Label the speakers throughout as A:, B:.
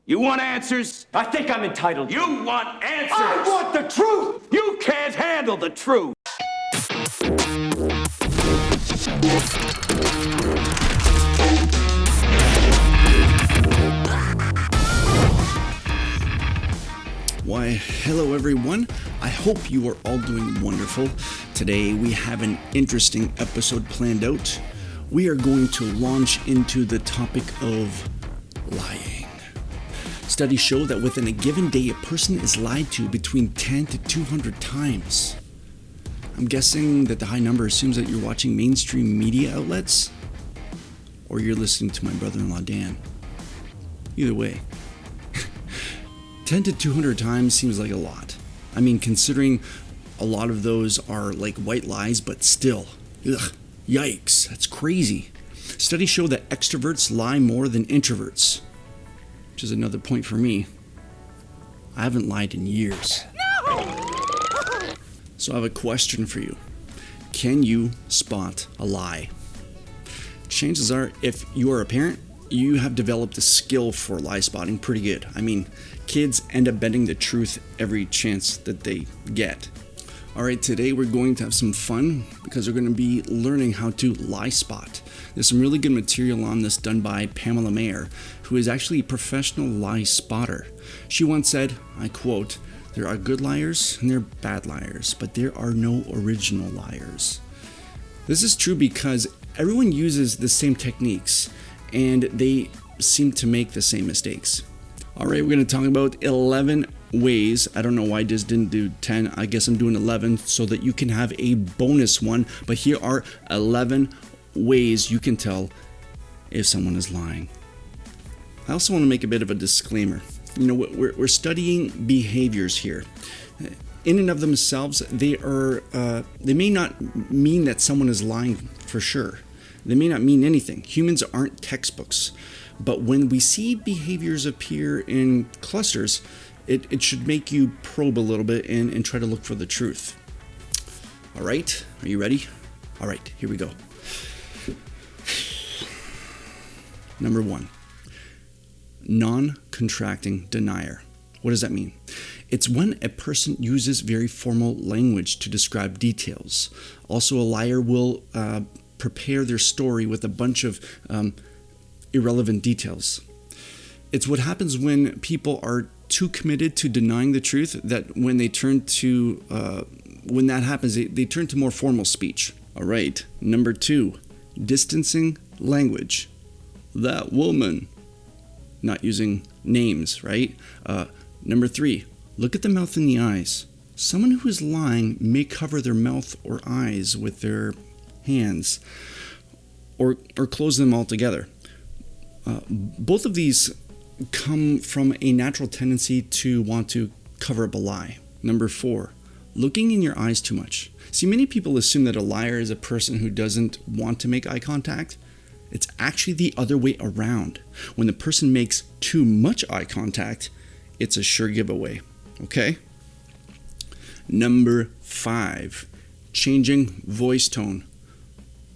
A: You want answers?
B: I think I'm entitled to.
A: You want answers?
B: I want the truth!
A: You can't handle the truth.
C: Why, hello everyone. I hope you are all doing wonderful. Today we have an interesting episode planned out. We are going to launch into the topic of lying. Studies show that within a given day, a person is lied to between 10 to 200 times. I'm guessing that the high number assumes that you're watching mainstream media outlets, or you're listening to my brother-in-law Dan. Either way, 10 to 200 times seems like a lot. I mean, considering a lot of those are like white lies, but still, yikes, that's crazy. Studies show that extroverts lie more than introverts, which is another point for me. I haven't lied in years. So I have a question for you. Can you spot a lie? Chances are, if you are a parent, you have developed a skill for lie spotting pretty good. I mean, kids end up bending the truth every chance that they get. Alright, today we're going to have some fun because we're going to be learning how to lie spot. There's some really good material on this done by Pamela Mayer, who is actually a professional lie spotter. She once said, I quote, "There are good liars and there are bad liars, but there are no original liars." This is true because everyone uses the same techniques and they seem to make the same mistakes. Alright, we're going to talk about 11 ways. I don't know why I just didn't do 10. I guess I'm doing 11 so that you can have a bonus one. But here are 11 ways you can tell if someone is lying. I also want to make a bit of a disclaimer. You know, we're studying behaviors here. In and of themselves, they may not mean that someone is lying for sure. They may not mean anything. Humans aren't textbooks. But when we see behaviors appear in clusters, it should make you probe a little bit and try to look for the truth. All right, are you ready? All right, here we go. Number 1, non-contracting denier. What does that mean? It's when a person uses very formal language to describe details. Also, a liar will prepare their story with a bunch of irrelevant details. It's what happens when people are too committed to denying the truth that when they turn to, when that happens, they turn to more formal speech. All right, number 2, distancing language. That woman. Not using names, right? Number 3, look at the mouth and the eyes. Someone who is lying may cover their mouth or eyes with their hands or close them altogether. Both of these come from a natural tendency to want to cover up a lie. Number 4, looking in your eyes too much. See, many people assume that a liar is a person who doesn't want to make eye contact. It's actually the other way around. When the person makes too much eye contact, it's a sure giveaway. Okay? Number 5, changing voice tone.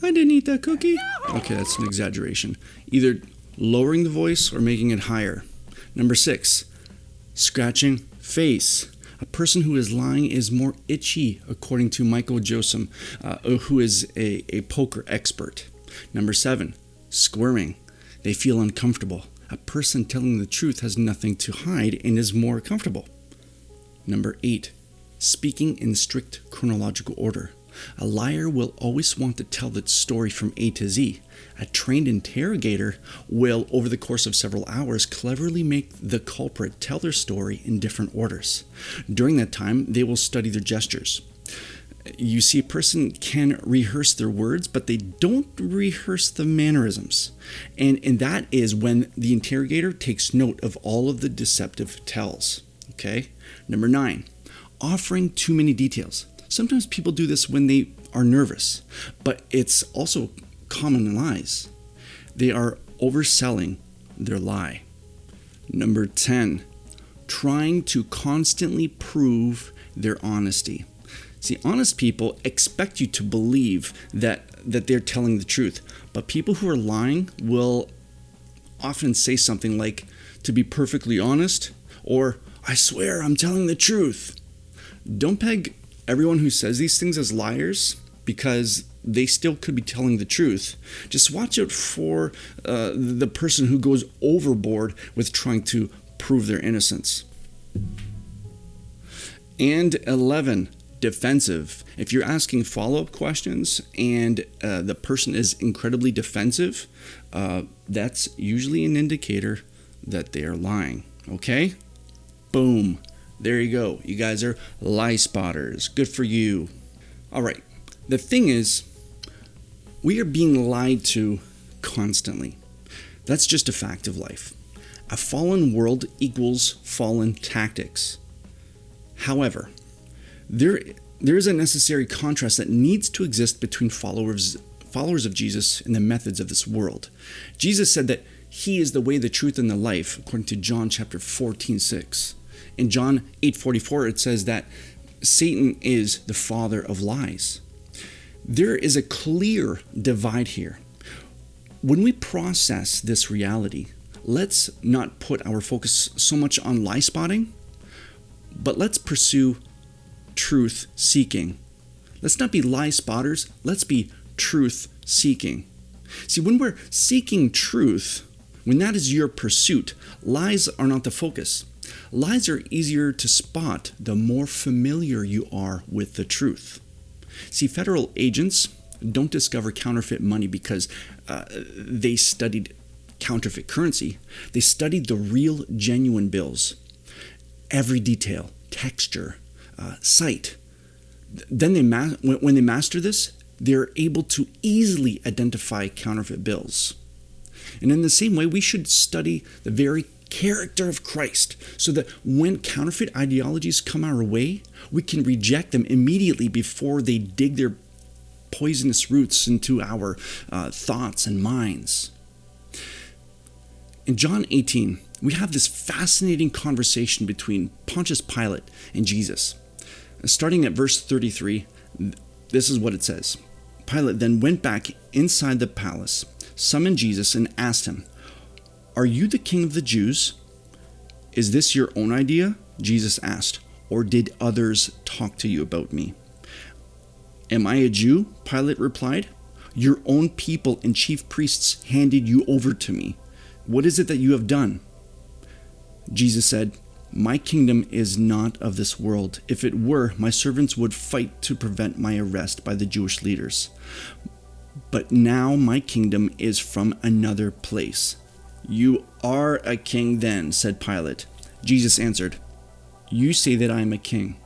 C: I didn't eat that cookie. Okay, that's an exaggeration. Either lowering the voice or making it higher. Number 6, scratching face. A person who is lying is more itchy, according to Michael Josem, who is a poker expert. Number 7, squirming. They feel uncomfortable. A person telling the truth has nothing to hide and is more comfortable. Number 8, speaking in strict chronological order. A liar will always want to tell the story from A to Z. A trained interrogator will, over the course of several hours, cleverly make the culprit tell their story in different orders. During that time, they will study their gestures. You see, a person can rehearse their words, but they don't rehearse the mannerisms. And that is when the interrogator takes note of all of the deceptive tells. Okay? Number 9, offering too many details. Sometimes people do this when they are nervous, but it's also common in lies. They are overselling their lie. Number 10, trying to constantly prove their honesty. See, honest people expect you to believe that they're telling the truth, but people who are lying will often say something like, to be perfectly honest, or I swear I'm telling the truth. Don't peg everyone who says these things as liars, because they still could be telling the truth. Just watch out for the person who goes overboard with trying to prove their innocence. And 11, defensive. If you're asking follow-up questions and the person is incredibly defensive, that's usually an indicator that they are lying. Okay? Boom. There you go. You guys are lie spotters. Good for you. All right. The thing is, we are being lied to constantly. That's just a fact of life. A fallen world equals fallen tactics. However, there is a necessary contrast that needs to exist between followers of Jesus and the methods of this world. Jesus said that he is the way, the truth, and the life, according to John chapter 14:6. In John 8:44, it says that Satan is the father of lies. There is a clear divide here. When we process this reality, let's not put our focus so much on lie spotting, but let's pursue truth seeking. Let's not be lie spotters, let's be truth seeking. See, when we're seeking truth, when that is your pursuit, lies are not the focus. Lies are easier to spot the more familiar you are with the truth. See, federal agents don't discover counterfeit money because they studied counterfeit currency. They studied the real, genuine bills. Every detail, texture, sight. Then when they master this, they're able to easily identify counterfeit bills. And in the same way, we should study the very character of Christ, so that when counterfeit ideologies come our way, we can reject them immediately before they dig their poisonous roots into our thoughts and minds. In John 18, we have this fascinating conversation between Pontius Pilate and Jesus. Starting at verse 33, this is what it says. Pilate then went back inside the palace, summoned Jesus, and asked him, "Are you the king of the Jews?" "Is this your own idea?" Jesus asked, "or did others talk to you about me?" "Am I a Jew?" Pilate replied. "Your own people and chief priests handed you over to me. What is it that you have done?" Jesus said, "My kingdom is not of this world. If it were, my servants would fight to prevent my arrest by the Jewish leaders. But now my kingdom is from another place." "You are a king then," said Pilate. Jesus answered, "You say that I am a king.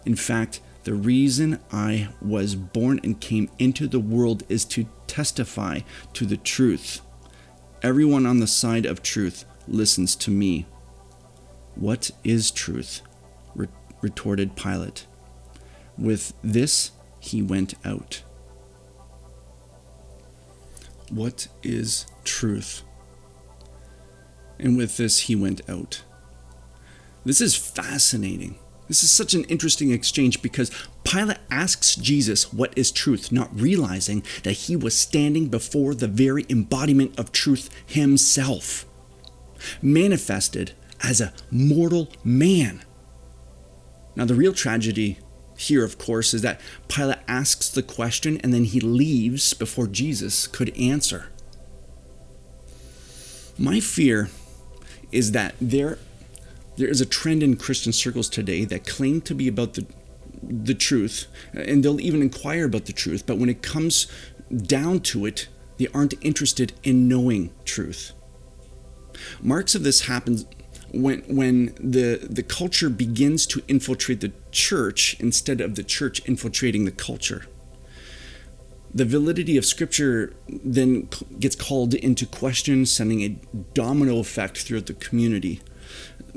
C: In fact, the reason I was born and came into the world is to testify to the truth. Everyone on the side of truth listens to me." "What is truth?" retorted Pilate. With this, he went out. What is truth? And with this, he went out. This is fascinating. This is such an interesting exchange because Pilate asks Jesus what is truth, not realizing that he was standing before the very embodiment of truth himself, manifested as a mortal man. Now, the real tragedy here, of course, is that Pilate asks the question and then he leaves before Jesus could answer. My fear is that there is a trend in Christian circles today that claim to be about the truth, and they'll even inquire about the truth, but when it comes down to it, they aren't interested in knowing truth. Marks of this happens when the culture begins to infiltrate the church instead of the church infiltrating the culture. The validity of Scripture then gets called into question, sending a domino effect throughout the community.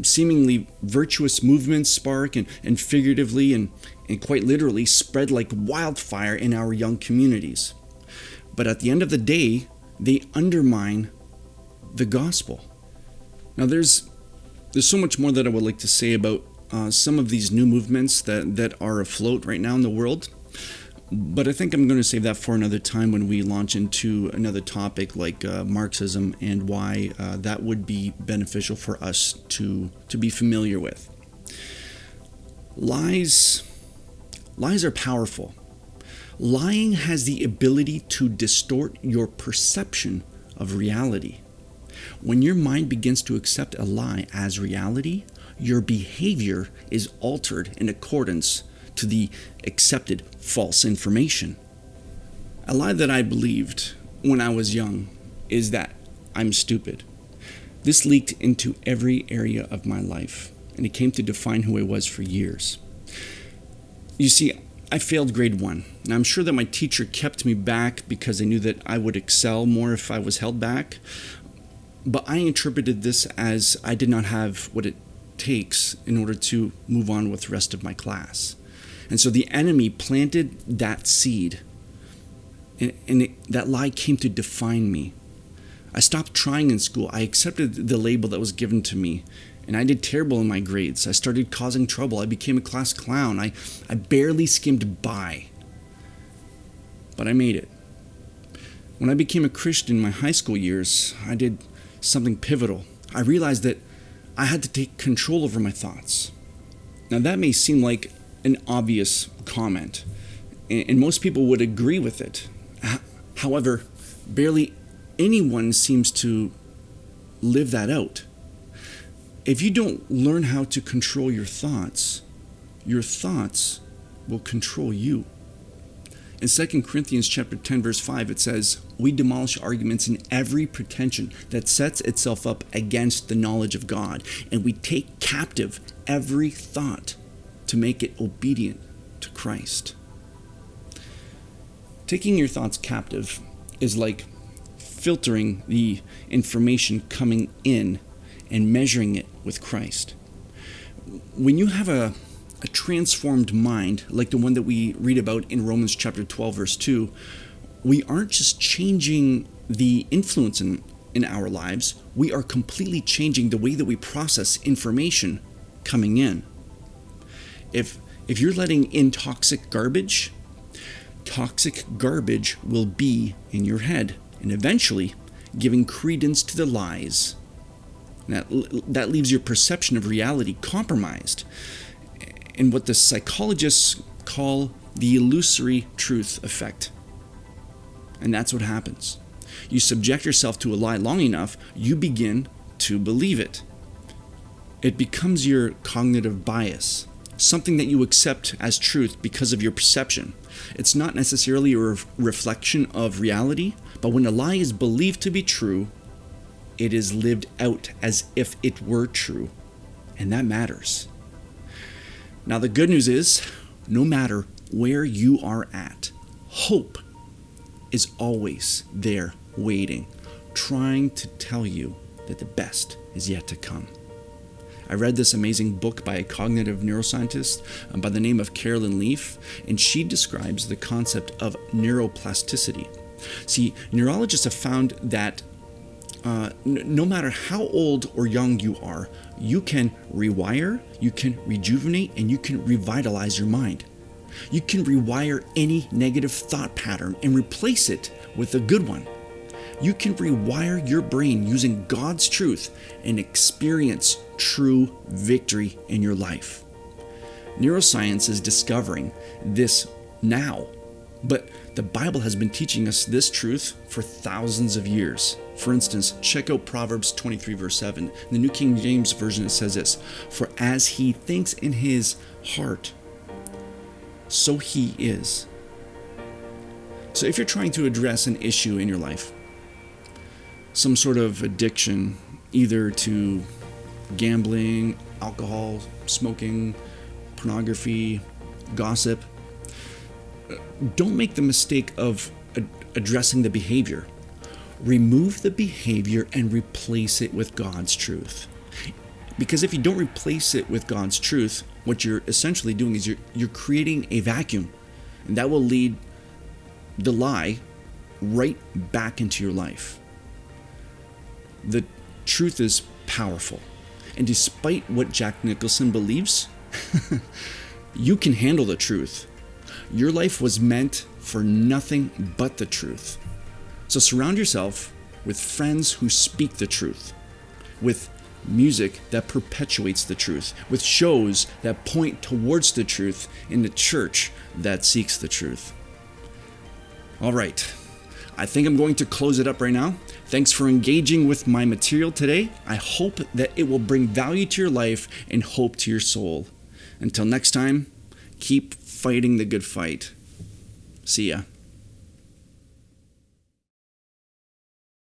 C: Seemingly virtuous movements spark and figuratively and quite literally spread like wildfire in our young communities. But at the end of the day, they undermine the gospel. Now there's so much more that I would like to say about some of these new movements that are afloat right now in the world. But I think I'm going to save that for another time when we launch into another topic like Marxism and why that would be beneficial for us to be familiar with. Lies are powerful. Lying has the ability to distort your perception of reality. When your mind begins to accept a lie as reality, your behavior is altered in accordance to the accepted false information. A lie that I believed when I was young is that I'm stupid. This leaked into every area of my life, and it came to define who I was for years. You see, I failed grade 1, and I'm sure that my teacher kept me back because they knew that I would excel more if I was held back. But I interpreted this as I did not have what it takes in order to move on with the rest of my class. And so the enemy planted that seed, and that lie came to define me. I stopped trying in school. I accepted the label that was given to me, and I did terrible in my grades. I started causing trouble. I became a class clown. I barely skimmed by, but I made it. When I became a Christian in my high school years, I did something pivotal. I realized that I had to take control over my thoughts. Now that may seem like an obvious comment, and most people would agree with it. However, barely anyone seems to live that out. If you don't learn how to control your thoughts will control you. In 2 Corinthians chapter 10, verse 5, it says, "We demolish arguments and every pretension that sets itself up against the knowledge of God, and we take captive every thought to make it obedient to Christ." Taking your thoughts captive is like filtering the information coming in and measuring it with Christ. When you have a transformed mind, like the one that we read about in Romans chapter 12, verse 2, we aren't just changing the influence in our lives, we are completely changing the way that we process information coming in. If you're letting in toxic garbage will be in your head and eventually giving credence to the lies. That leaves your perception of reality compromised, and what the psychologists call the illusory truth effect. And that's what happens. You subject yourself to a lie long enough, you begin to believe it. It becomes your cognitive bias, something that you accept as truth because of your perception. It's not necessarily a reflection of reality, but when a lie is believed to be true, it is lived out as if it were true, and that matters. Now the good news is, no matter where you are at, hope is always there waiting, trying to tell you that the best is yet to come. I read this amazing book by a cognitive neuroscientist by the name of Carolyn Leaf, and she describes the concept of neuroplasticity. See, neurologists have found that no matter how old or young you are, you can rewire, you can rejuvenate, and you can revitalize your mind. You can rewire any negative thought pattern and replace it with a good one. You can rewire your brain using God's truth and experience true victory in your life. Neuroscience is discovering this now, but the Bible has been teaching us this truth for thousands of years. For instance, check out Proverbs 23, verse 7. In the New King James Version, it says this, "For as he thinks in his heart, so he is." So if you're trying to address an issue in your life, some sort of addiction, either to gambling, alcohol, smoking, pornography, gossip, don't make the mistake of addressing the behavior. Remove the behavior and replace it with God's truth. Because if you don't replace it with God's truth, what you're essentially doing is you're creating a vacuum, and that will lead the lie right back into your life. The truth is powerful, and despite what Jack Nicholson believes, you can handle the truth. Your life was meant for nothing but the truth. So surround yourself with friends who speak the truth, with music that perpetuates the truth, with shows that point towards the truth, in a church that seeks the truth. All right, I think I'm going to close it up right now. Thanks for engaging with my material today. I hope that it will bring value to your life and hope to your soul. Until next time, keep fighting the good fight. See ya.